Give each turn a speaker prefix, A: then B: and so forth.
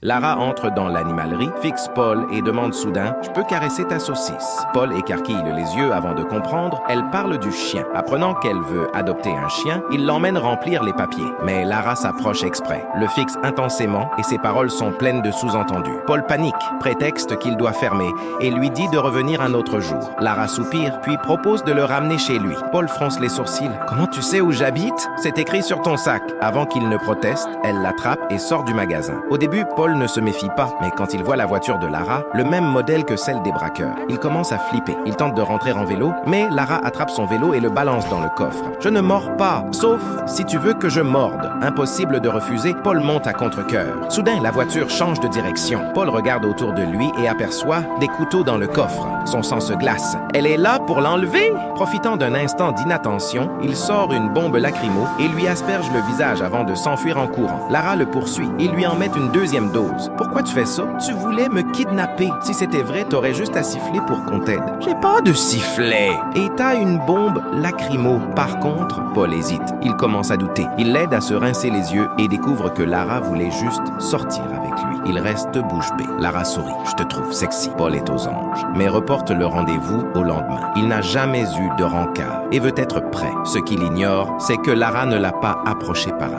A: Lara entre dans l'animalerie, fixe Paul et demande soudain « Je peux caresser ta saucisse ?» Paul écarquille les yeux avant de comprendre. Elle parle du chien. Apprenant qu'elle veut adopter un chien, il l'emmène remplir les papiers. Mais Lara s'approche exprès, le fixe intensément et ses paroles sont pleines de sous-entendus. Paul panique, prétexte qu'il doit fermer et lui dit de revenir un autre jour. Lara soupire, puis propose de le ramener chez lui. Paul fronce les sourcils. « Comment tu sais où j'habite? C'est écrit sur ton sac. » Avant qu'il ne proteste, elle l'attrape et sort du magasin. Au début, Paul ne se méfie pas, mais quand il voit la voiture de Lara, le même modèle que celle des braqueurs, il commence à flipper. Il tente de rentrer en vélo, mais Lara attrape son vélo et le balance dans le coffre. « Je ne mords pas, sauf si tu veux que je morde. » Impossible de refuser, Paul monte à contre-cœur. Soudain, la voiture change de direction. Paul regarde autour de lui et aperçoit des couteaux dans le coffre. Son sang se glace. Elle est là pour l'enlever? Profitant d'un instant d'inattention, il sort une bombe lacrymo et lui asperge le visage avant de s'enfuir en courant. Lara le poursuit. Il lui en met une deuxième dose. Pourquoi tu fais ça? Tu voulais me kidnapper. Si c'était vrai, t'aurais juste à siffler pour qu'on t'aide. J'ai pas de sifflet. Et t'as une bombe lacrymo. Par contre, Paul hésite. Il commence à douter. Il l'aide à se rincer les yeux et découvre que Lara voulait juste sortir avec lui. Il reste bouche bée. Lara sourit. Je te trouve sexy. Paul est aux anges. Mais reporte le rendez-vous au lendemain. Il n'a jamais eu de rencard et veut être prêt. Ce qu'il ignore, c'est que Lara ne l'a pas approché par